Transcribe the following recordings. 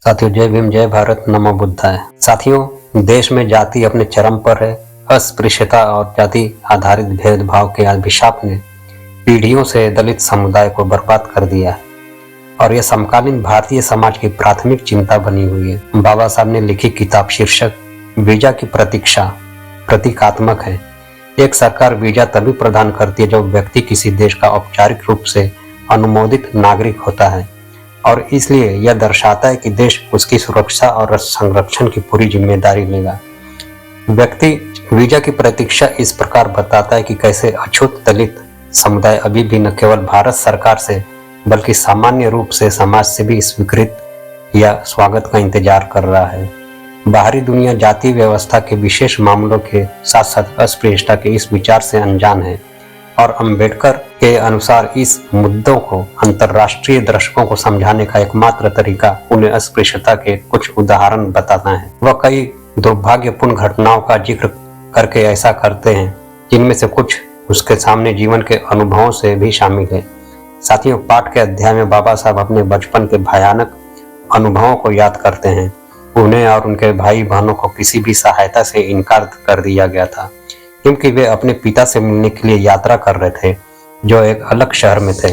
साथियों, जय भीम, जय भारत, नमो बुद्धाय। साथियों, देश में जाति अपने चरम पर है। अस्पृश्यता और जाति आधारित भेदभाव के अभिशाप ने पीढ़ियों से दलित समुदाय को बर्बाद कर दिया है और यह समकालीन भारतीय समाज की प्राथमिक चिंता बनी हुई है। बाबा साहब ने लिखी किताब शीर्षक वीजा की प्रतीक्षा प्रतीकात्मक है। एक सरकार वीजा तभी प्रदान करती है जब व्यक्ति किसी देश का औपचारिक रूप से अनुमोदित नागरिक होता है और इसलिए यह दर्शाता है कि देश उसकी सुरक्षा और संरक्षण की पूरी जिम्मेदारी लेगा। व्यक्ति वीजा की प्रतीक्षा इस प्रकार बताता है कि कैसे अछूत दलित समुदाय अभी भी न केवल भारत सरकार से बल्कि सामान्य रूप से समाज से भी स्वीकृत या स्वागत का इंतजार कर रहा है। बाहरी दुनिया जाति व्यवस्था के विशेष मामलों के साथ साथ अस्पृश्यता के इस विचार से अनजान है और अंबेडकर के अनुसार इस मुद्दों को अंतर्राष्ट्रीय दर्शकों को समझाने का एकमात्र तरीका उन्हें अस्पृश्यता के कुछ उदाहरण बताना है। वह कई दुर्भाग्यपूर्ण घटनाओं का जिक्र करके ऐसा करते हैं जिनमें से कुछ उसके सामने जीवन के अनुभवों से भी शामिल है। साथियों, पाठ के अध्याय में बाबा साहब अपने बचपन के भयानक अनुभवों को याद करते हैं। उन्हें और उनके भाई बहनों को किसी भी सहायता से इनकार कर दिया गया था क्योंकि वे अपने पिता से मिलने के लिए यात्रा कर रहे थे जो एक अलग शहर में थे,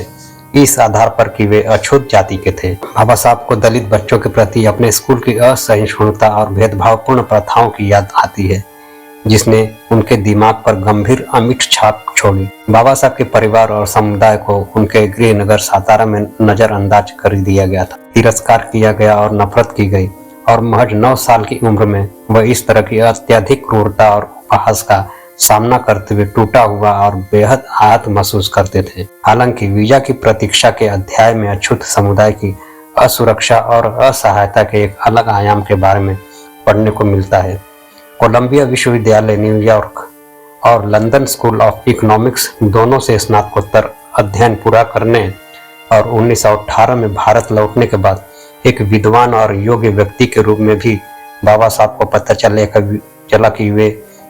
इस आधार पर कि वे अछूत जाति के थे। बाबा साहब को दलित बच्चों के प्रति अपने स्कूल की असहिष्णुता और भेदभावपूर्ण प्रथाओं की याद आती है जिसने उनके दिमाग पर गंभीर अमिट छाप छोड़ी। बाबा साहब के परिवार और समुदाय को उनके गृह नगर सातारा में नजरअंदाज कर दिया गया था, तिरस्कार किया गया और नफरत की गई और महज 9 साल की उम्र में वह इस तरह की अत्यधिक क्रूरता और उपहास का सामना करते हुए टूटा हुआ और बेहद आहत महसूस करते थे। हालांकि वीजा की प्रतीक्षा के अध्याय में अछूत समुदाय की असुरक्षा और असहायता के एक अलग आयाम के बारे में पढ़ने को मिलता है। कोलंबिया विश्वविद्यालय न्यूयॉर्क और लंदन स्कूल ऑफ इकोनॉमिक्स दोनों से स्नातकोत्तर अध्ययन पूरा करने और 1918 में भारत लौटने के बाद एक विद्वान और योग्य व्यक्ति के रूप में भी बाबा साहब को पता चला कि वे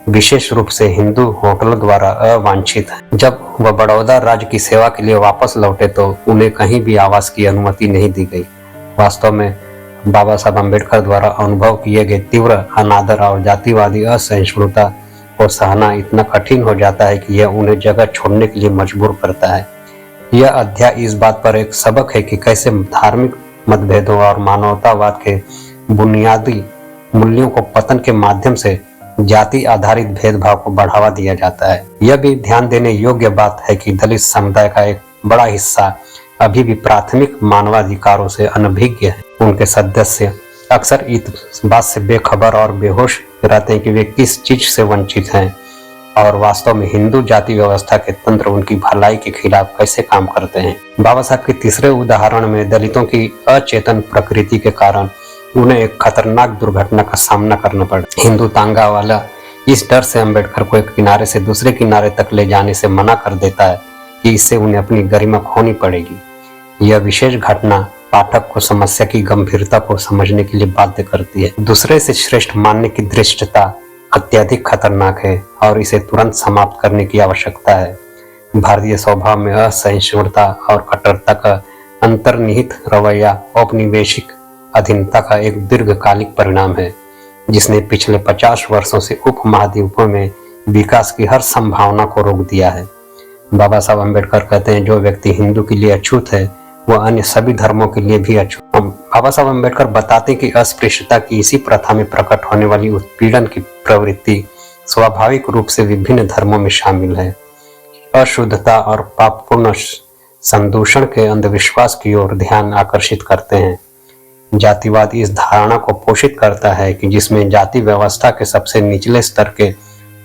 विशेष रूप से हिंदू होटलों द्वारा अवांछित है। जब वह बड़ौदा राज्य की सेवा के लिए वापस लौटे तो उन्हें कहीं भी आवास की अनुमति नहीं दी गई। वास्तव में बाबा साहब अम्बेडकर द्वारा अनुभव किए गए तीव्र अनादर और जातिवादी असहिष्णुता को सहना इतना कठिन हो जाता है कि यह उन्हें जगह छोड़ने के लिए मजबूर करता है। यह अध्याय इस बात पर एक सबक है कि कैसे धार्मिक मतभेदों और मानवतावाद के बुनियादी मूल्यों को पतन के माध्यम से जाति आधारित भेदभाव को बढ़ावा दिया जाता है। यह भी ध्यान देने योग्य बात है कि दलित समुदाय का एक बड़ा हिस्सा अभी भी प्राथमिक मानवाधिकारों से अनभिज्ञ है। उनके सदस्य अक्सर इस बात से बेखबर और बेहोश रहते हैं कि वे किस चीज से वंचित हैं और वास्तव में हिंदू जाति व्यवस्था के तंत्र उनकी भलाई के खिलाफ कैसे काम करते हैं। बाबा साहब के तीसरे उदाहरण में दलितों की अचेतन प्रकृति के कारण उन्हें एक खतरनाक दुर्घटना का सामना करना पड़ा। हिंदू तांगा वाला इस डर से अम्बेडकर को एक किनारे से दूसरे किनारे तक ले जाने से मना कर देता है कि इससे उन्हें अपनी गरिमा खोनी पड़ेगी। यह विशेष घटना पाठक को समस्या की गंभीरता को समझने के लिए बाध्य करती है। दूसरे से श्रेष्ठ मानने की धृष्टता अत्यधिक खतरनाक है और इसे तुरंत समाप्त करने की आवश्यकता है। भारतीय स्वभाव में असहिष्णुता और कट्टरता का अंतर्निहित रवैया औपनिवेशिक अधीनता का एक दीर्घकालिक परिणाम है जिसने पिछले 50 वर्षों से उपमहाद्वीपों में विकास की हर संभावना को रोक दिया है। बाबा साहब अम्बेडकर कहते हैं जो व्यक्ति हिंदू के लिए अछूत है वह अन्य सभी धर्मों के लिए भी अछूत। बाबा साहब अम्बेडकर बताते हैं कि अस्पृश्यता की इसी प्रथा में प्रकट होने वाली उत्पीड़न की प्रवृत्ति स्वाभाविक रूप से विभिन्न धर्मों में शामिल है। अशुद्धता और पापपूर्ण संदूषण के अंधविश्वास की ओर ध्यान आकर्षित करते हैं। जातिवाद इस धारणा को पोषित करता है कि जिसमें जाति व्यवस्था के सबसे निचले स्तर के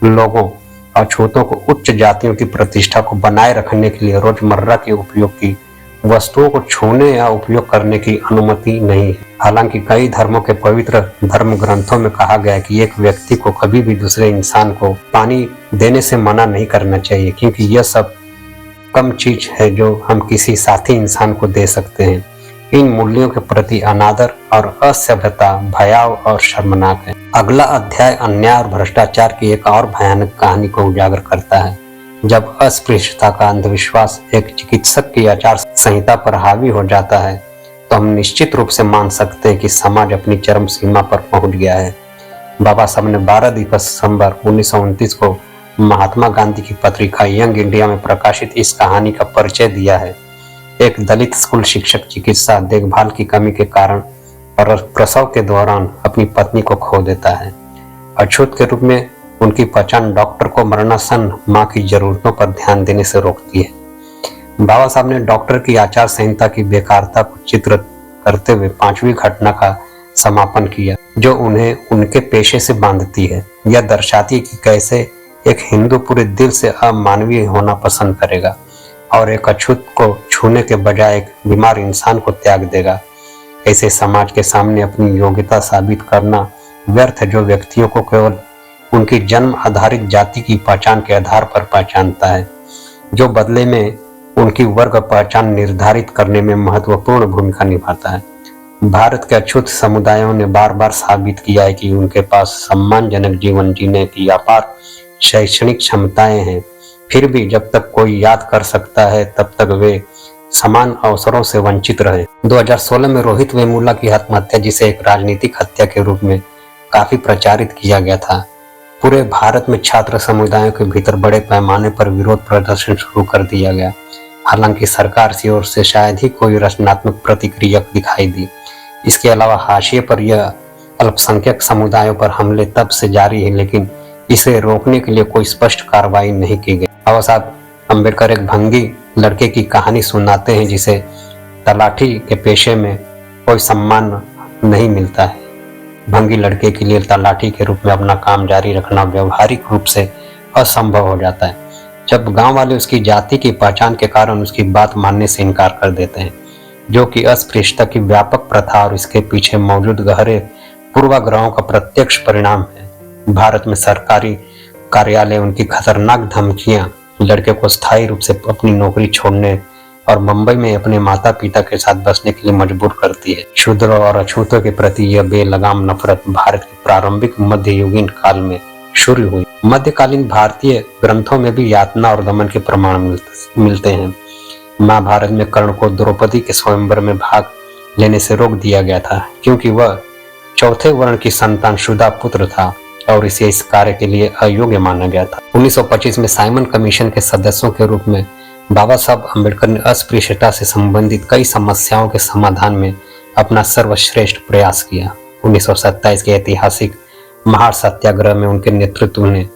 लोगों अछूतों को उच्च जातियों की प्रतिष्ठा को बनाए रखने के लिए रोजमर्रा के उपयोग की वस्तुओं को छूने या उपयोग करने की अनुमति नहीं है। हालांकि कई धर्मों के पवित्र धर्म ग्रंथों में कहा गया है कि एक व्यक्ति को कभी भी दूसरे इंसान को पानी देने से मना नहीं करना चाहिए क्योंकि यह सब कम चीज है जो हम किसी साथी इंसान को दे सकते हैं। इन मूल्यों के प्रति अनादर और असभ्यता भयाव और शर्मनाक है। अगला अध्याय अन्याय और भ्रष्टाचार की एक और भयानक कहानी को उजागर करता है। जब अस्पृश्यता का अंधविश्वास एक चिकित्सक की आचार संहिता पर हावी हो जाता है तो हम निश्चित रूप से मान सकते हैं कि समाज अपनी चरम सीमा पर पहुंच गया है। बाबा साहब ने 12 दिसंबर 1929 को महात्मा गांधी की पत्रिका यंग इंडिया में प्रकाशित इस कहानी का परिचय दिया है। एक दलित स्कूल शिक्षक चिकित्सा देखभाल की कमी के कारण और प्रसव के दौरान अपनी पत्नी को खो देता है। अछूत के रूप में उनकी पहचान डॉक्टर को मरणासन्न मां की जरूरतों पर ध्यान देने से रोकती है। बाबा साहब ने डॉक्टर की आचार संहिता की बेकारता को चित्र करते हुए 5वीं घटना का समापन किया जो उन्हें उनके पेशे से बांधती है। यह दर्शाती है कि कैसे एक हिंदू पूरे दिल से अमानवीय होना पसंद करेगा और एक अछूत को छूने के बजाय एक बीमार इंसान को त्याग देगा। ऐसे समाज के सामने अपनी योग्यता साबित करना व्यर्थ है जो व्यक्तियों को केवल उनकी जन्म आधारित जाति की पहचान के आधार पर पहचानता है, जो बदले में उनकी वर्ग पहचान निर्धारित करने में महत्वपूर्ण भूमिका निभाता है। भारत के अछूत समुदायों ने बार बार साबित किया है कि उनके पास सम्मानजनक जीवन जीने की अपार शैक्षणिक क्षमताएं हैं। फिर भी जब तक कोई याद कर सकता है तब तक वे समान अवसरों से वंचित रहे। 2016 में रोहित वेमुला की आत्महत्या, जिसे एक राजनीतिक हत्या के रूप में काफी प्रचारित किया गया था, पूरे भारत में छात्र समुदायों के भीतर बड़े पैमाने पर विरोध प्रदर्शन शुरू कर दिया गया। हालांकि सरकार की ओर से शायद ही कोई रचनात्मक प्रतिक्रिया दिखाई दी। इसके अलावा हाशिए पर यह अल्पसंख्यक समुदायों पर हमले तब से जारी है, लेकिन इसे रोकने के लिए कोई स्पष्ट कार्रवाई नहीं की गई। बाबा साहब अम्बेडकर एक भंगी लड़के की कहानी सुनाते हैं जिसे तलाठी के पेशे में कोई सम्मान नहीं मिलता है। भंगी लड़के के लिए तलाठी के रूप में अपना काम जारी रखना व्यवहारिक रूप से असंभव हो जाता है जब गांव वाले उसकी जाति की पहचान के कारण उसकी बात मानने से इनकार कर देते हैं, जो कि अस्पृश्यता की व्यापक प्रथा और इसके पीछे मौजूद गहरे पूर्वाग्रहों का प्रत्यक्ष परिणाम है। भारत में सरकारी कार्यालय उनकी खतरनाक धमकियां लड़के को स्थायी रूप से अपनी नौकरी छोड़ने और मुंबई में अपने माता पिता के साथ बसने के लिए मजबूर करती है। शूद्रों और अछूतों के प्रति यह बेलगाम नफरत भारत के प्रारंभिक मध्ययुगीन काल में शुरू हुई। मध्यकालीन भारतीय ग्रंथों में भी यातना और दमन के प्रमाण मिलते हैं। महाभारत में कर्ण को द्रौपदी के स्वयंवर में भाग लेने से रोक दिया गया था क्योंकि वह चौथे वर्ण की संतान शुदा पुत्र था और इसे इस कार्य के लिए अयोग्य माना गया था। 1925 में साइमन कमीशन के सदस्यों के रूप में बाबा साहब अम्बेडकर ने अस्पृश्यता से संबंधित कई समस्याओं के समाधान में अपना सर्वश्रेष्ठ प्रयास किया। 1927 के ऐतिहासिक महार सत्याग्रह में उनके नेतृत्व ने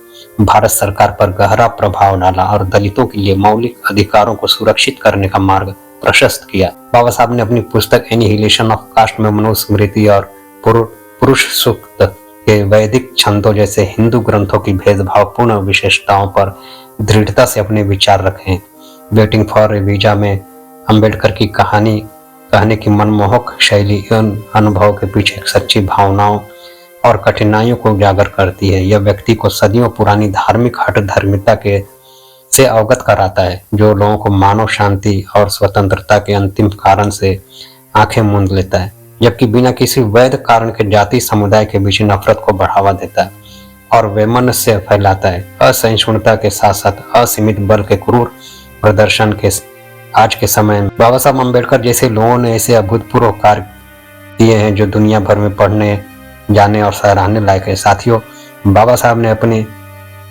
भारत सरकार पर गहरा प्रभाव डाला और दलितों के लिए मौलिक अधिकारों को सुरक्षित करने का मार्ग प्रशस्त किया। बाबा साहब ने अपनी पुस्तक एनिहिलेशन ऑफ कास्ट में मनुस्मृति और पुरुष सूक्त के वैदिक छंदों जैसे हिंदू ग्रंथों की भेदभावपूर्ण विशेषताओं पर दृढ़ता से अपने विचार रखे। वेटिंग फॉर ए वीजा में अम्बेडकर की कहानी कहने की मनमोहक शैली अनुभव के पीछे सच्ची भावनाओं और कठिनाइयों को उजागर करती है। यह व्यक्ति को सदियों पुरानी धार्मिक हठ धर्मिता के से अवगत कराता है, जो लोगों को मानव शांति और स्वतंत्रता के अंतिम कारण से आंखें मूंद लेता है, जबकि बिना किसी वैध कारण के जाति समुदाय के बीच नफरत को बढ़ावा देता है और वैमनस्य फैलाता है। असहिष्णुता के साथ साथ असीमित बल के क्रूर प्रदर्शन के आज के समय में बाबा साहब अम्बेडकर जैसे लोगों ने ऐसे अभूतपूर्व कार्य किए हैं जो दुनिया भर में पढ़ने जाने और सराहने लायक है। साथियों, बाबा साहब ने अपने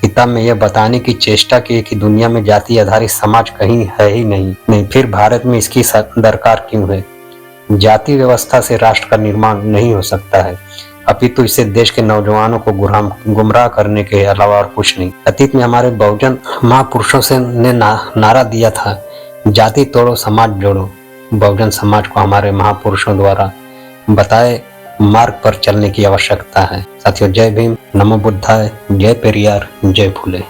किताब में यह बताने की चेष्टा की कि दुनिया में जाति आधारित समाज कहीं है ही नहीं, फिर भारत में इसकी दरकार क्यों है। जाति व्यवस्था से राष्ट्र का निर्माण नहीं हो सकता है, अपितु इससे देश के नौजवानों को गुमराह करने के अलावा और कुछ नहीं। अतीत में हमारे बहुजन महापुरुषों से ने नारा दिया था, जाति तोड़ो समाज जोड़ो। बहुजन समाज को हमारे महापुरुषों द्वारा बताए मार्ग पर चलने की आवश्यकता है। साथियों, जय भीम, नमो बुद्धाय, जय पेरियार, जय फुले।